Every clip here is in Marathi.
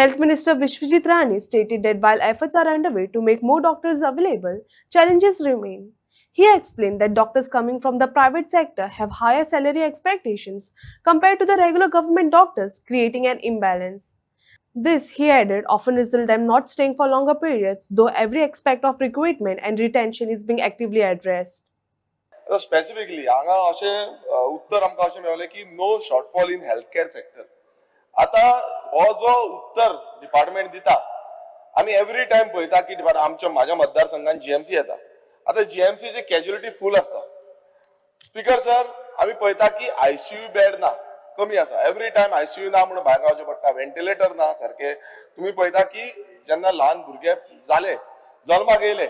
Health Minister Vishwajit Rani stated that while efforts are underway to make more doctors available, challenges remain. He explained that doctors coming from the private sector have higher salary expectations compared to the regular government doctors, creating an imbalance. This, he added, often results them not staying for longer periods, though every aspect of recruitment and retention is being actively addressed. Specifically हांगा अशें उत्तर आमकां अशें मेळ्ळें की no shortfall in health care sector. आता हो जो उत्तर डिपार्टमेंट दिता आमी एवरी टाइम पळयता की आमच्या माझ्या मतदारसंघात जीएमसी येता. आता जीएमसीची कॅज्युअलिटी फूल असता. स्पीकर सर आमी पळयता की आयसीयू बेड ना, कमी आसा. एवरी टाइम आयसीयू ना म्हणून भायर रावचें पडटा. व्हेंटिलेटर ना सारखे. तुम्ही पळयता की जेन्ना ल्हान भुरगे जाले जल्माक येयले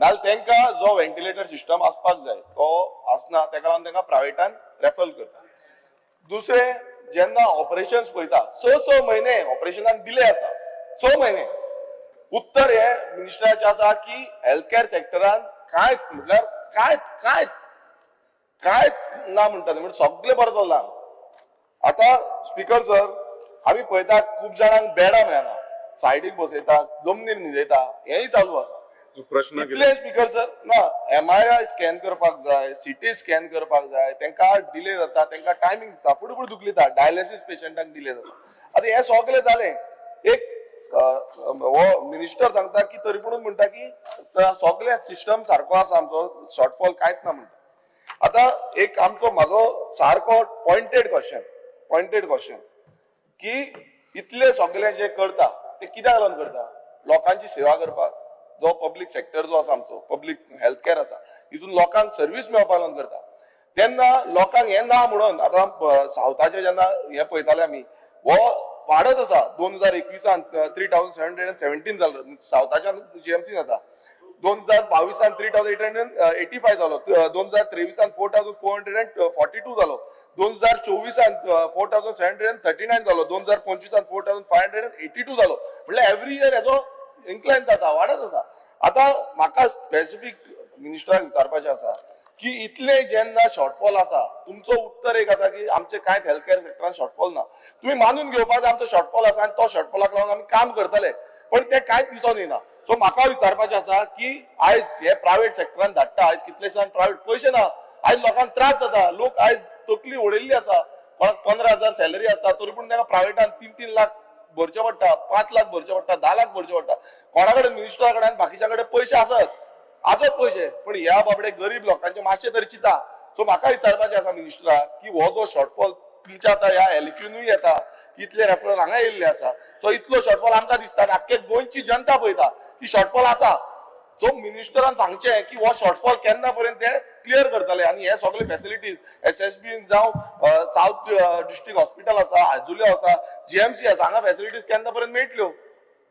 नाल्यार तांकां जो व्हेंटिलेटर सिस्टम आसपाक जाय तो आसना, तेका लागून तांकां प्रायवेटान रेफर करता. दुसरे जेन्ना ऑपरेशन्स पळयता 6 म्हयने ऑपरेशनाक डिले आसा. 6 म्हयने. उत्तर हे मिनिस्टराचे आसा की हेल्थ केअर सेक्टरान कांयच म्हटल्यार कांयच ना म्हणटा म्हणजे सगळें बरें चल्लां. आता स्पीकर सर आमी पळयता खूब जाणांक बेडां मेळना, सायडीक बसयता, जमनीर न्हिदयता, हेंय चालू आसा. प्रश्न इतले स्पीकर सर ना एमआरआय स्कॅन करपाक जाय, सिटी स्कॅन करपाक जाय, तांकां डिले जाता, तांकां टायमिंग जाता, फुडें दुखलिता, डायलिसीस पेशंटांक डिले जाता. आता हे सगळें जालें. एक हो मिनिस्टर सांगता की तरी पूण म्हणटा की सगळे सिस्टम सारको आसा, आमचो शॉर्टफॉल कांयच ना म्हणटा. आता एक आमचो म्हाजो सारको पॉइंटेड क्वेश्चन की इतले सगळे जे करता ते कित्याक लागून करता? लोकांची सेवा करपाक. जो पब्लीक सेक्टर जो आसा आमचो पब्लीक हेल्थ केअर आसा हितून लोकांक सर्व्हिस मेळपाक लागून करता. तेन्ना लोकांक हे ना म्हणून आता सावथाचे जेन्ना हे पळयताले आमी हो वाडत आसा. 2021 3717 जालो सावथाच्या जीएमसी जाता. 2022 3885 जालो. 2023 4442 जालो. 2024 4739 जालो. 2025 4582 जालो. म्हणजे एव्हरी इयर हेजो इन्क्लाइन जाता, वाडत आसा. आता म्हाका स्पेसिफिक मिनिस्टराक विचारपाचें आसा की इतले जेन्ना शॉर्टफॉल आसा, तुमचो उत्तर एक आसा की आमचे कांयच हेल्थ केअर सेक्टरान शॉर्टफॉल ना. तुम्ही मानून घेवपाक जाय आमचो शॉर्टफॉल आसा आनी तो शॉर्टफॉलाक लागून आमी काम करतले, पण ते कांयच दिसून येना. सो म्हाका विचारपाचें आसा की आयज हे प्रायव्हेट सेक्टरान धाडटा, आयज कितलेशे प्रायव्हेट पयशे ना, आयज लोकांक त्रास जाता. लोक आयज तकली ओडयल्ली आसा. कोणाक 15,000 सॅलरी आसता तरी पूण तांकां प्रायव्हेटान 3-3 लाख भरचे पडटा, 5 लाख भरचे पडटा, 10 लाख भरचे पडटा. कोणाकडे मिनिस्टरा कडेन बाकीच्या कडेन पयशे आसत पयशे, पण ह्या बाबडे गरीब लोकांचे मातशे तरी चिता. सो म्हाका विचारपाचें आसा मिनिस्टराक की हो जो शॉर्टफॉल तुमच्या आता ह्या एलिक्यूनूय येता, इतले रेफरल हांगा येयल्ले आसा, सो इतलो शॉर्टफॉल आमकां दिसता आनी आख्खे गोंयची जनता पळयता की शॉर्टफॉल आसा. सो मिनिस्टरान सांगचें की हो शॉर्टफॉल केन्ना पर्यंत ते क्लियर करतले आनी हे सगळे फॅसिलिटीज एसएसबीन जावं साउथ डिस्ट्रिक्ट हॉस्पिटल आसा, आजुले आसा, जीएमसी आसा, हांगा फॅसिलिटीज केन्ना पर्यंत मेळटल्यो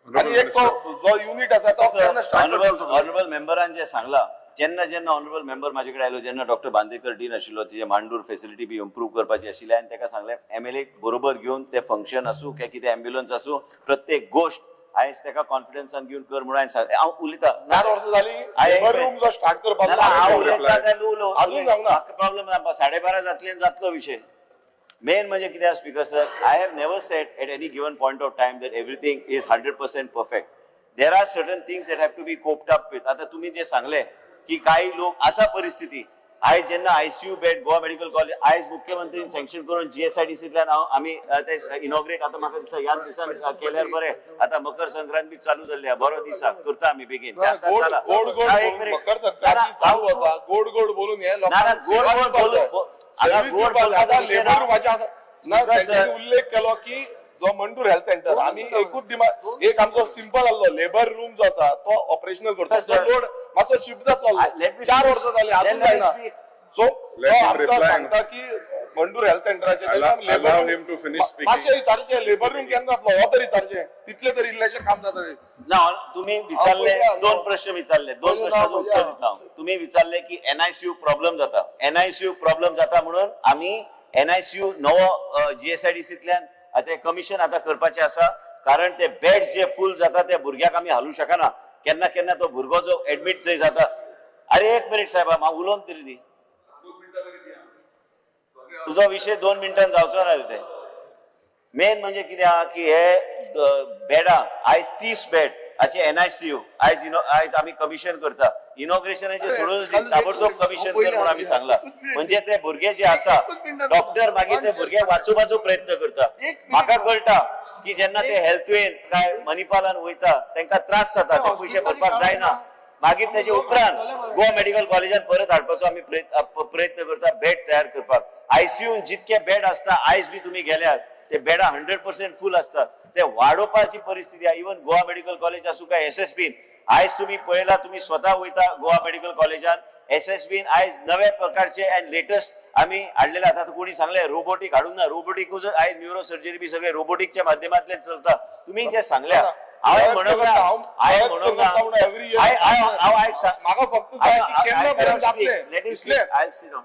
आणि एक जो युनिट आसा तो केन्ना स्टार्ट करतलो. ऑनरेबल मेंबरान जे सांगला जेन्ना ऑनरेबल मेंबर माझे कडेन आयलो जेन्ना डॉक्टर बांदेकर डीन आशिल्लो तिचे मांडूर फॅसिलिटी बी इम्प्रूव्ह करपाची आशिल्ली आनी ताका सांगलें एमएलए बरोबर घेवन ते फंक्शन आसूं काय कितें एम्ब्युलन्स आसूं प्रत्येक गोष्ट आयज ताका कॉन्फिडन्सान घेवन कर म्हणून हांव उलयता. 4 वर्सां जाली लेबर रूम जो स्टार्ट करपाक अजून प्रॉब्लेम 12:30 जातलो विषय. मेन म्हणजे कितें speaker sir, I have never said at any given point of time that everything is 100% perfect. There are certain things that have to be coped up with. आता तुम्ही जे सांगले की काही लोक असा परिस्थिती आयज जेन्ना ICU bed Goa medical college आयज मुख्यमंत्रीन सँक्शन करून जीएसआयडीसींतल्यान आमी इनॉग्रेट आता म्हाका दिसता ह्याच दिसान केल्यार बरें. आता मकर संक्रांत बी चालू जाल्ली बरो दिसा करता आमी बेगीन. गोड गोड बोलून हे उल्लेख केलो की जो मंडूर हेल्थ सेंटर आम्ही एकूच डिमांड एक आमचो सिंपल आसलो लेबर रूम जो आसा तो ऑपरेशनल करता. तो लोड मातसो शिफ्ट जातलो. 4 वर्सां जाली अजून जायना. सो आमकां सांगता की मंडूर हेल्थ सेंटराचे मातशें विचारचें लेबर रूम केन्ना जातलो हो तरी विचारचें. तितले तरी इल्लेशें काम जाता. ना तुम्ही विचारले 2 प्रश्न विचारले 2 प्रश्नाचं उत्तर दिता. तुम्ही विचारले की एनआयसीयू प्रॉब्लेम जाता. एनआयसीयू प्रॉब्लेम जाता म्हणून आम्ही एनआयसीयू नवो जीएसआयडीसींतल्यान आता कमिशन आता करपाचे आसा कारण ते बेड्स जे फुल जाता त्या भुरग्याक आमी हालू शकना. केन्ना केन्ना तो भुरगो जो एडमिट जंय जाता. अरे 1 मिनिट साहेब हांव उलोवन तरी दी. तुझो विषय 2 मिनिटांन जावचो ना ते. मेन म्हणजे कितें आहा की हे बेडां आयज 30 बेड हाचे NICU आयज आमी कमिशन करता इनॉग्रेशनाचे सोडून ताबडतोब कमिशन कर म्हणून आमी सांगला म्हणजे ते भुरगे जे आसा डॉक्टर मागीर ते भुरगे वाचोवपाचो प्रयत्न करता म्हाका कळटा की जेन्ना ते हेल्थवेन काय मणिपालान वयता तांकां त्रास जाता ते पयशे भरपाक जायना मागीर तेजे उपरांत गोवा मेडिकल कॉलेजान परत हाडपाचो आमी प्रयत्न करता बेड तयार करपाक ICU जितके बेड आसता आयज बी तुमी गेल्यार ते बेडां 100% फुल असतात ते वाडोवपाची परिस्थिती आहे इवन गोवा मेडिकल कॉलेज आसूं काय SSBन आयज तुम्ही पळयला तुम्ही स्वतः वयता गोवा मेडिकल कॉलेजान SSBन आयज नव्या प्रकारचे अँड लेटेस्ट आम्ही हाडलेले आता कोणी सांगले रोबोटिक हाडूंक ना रोबोटिकूच आयज न्यूरो सर्जरी बी सगळे रोबोटिकच्या माध्यमांतल्यान चलता तुम्ही जे सांगल्या हांवें म्हणूंक ना हांवें म्हणूंक ना हांव म्हाका फक्त जाय की केन्ना पर्यंत जातलें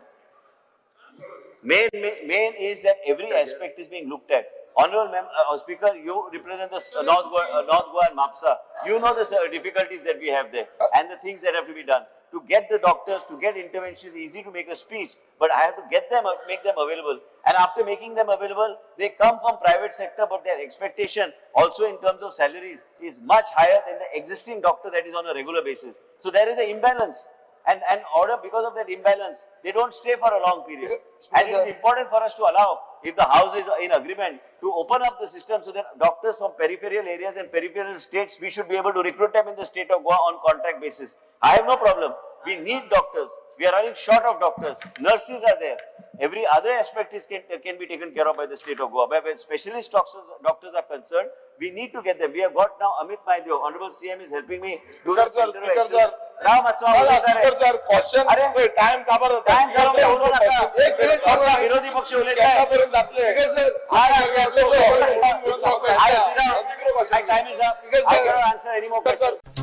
Main is that every aspect is being looked at. Honorable Speaker, you represent the North Goa and MAPSA. You know the difficulties that we have there and the things that have to be done. To get the doctors, to get intervention, it's easy to make a speech, but I have to make them available. And after making them available, they come from private sector, but their expectation also in terms of salaries is much higher than the existing doctor that is on a regular basis. So there is an imbalance. And order because of that imbalance, they don't stay for a long period. And it is important for us to allow, if the House is in agreement, to open up the system so that doctors from peripheral areas and peripheral states, we should be able to recruit them in the state of Goa on contract basis. I have no problem. We need doctors. We are running short of doctors. Nurses are there. Every other aspect can be taken care of by the state of Goa. But when specialist doctors are concerned, we need to get them. We have got now Amit Maideo. Honorable CM is helping me do that. Speaker sir. Ram sir question time काबर जाता एक मिनिट विरोधी पक्ष उलयताय पर्यंत जातले time is up. I cannot answer any more questions.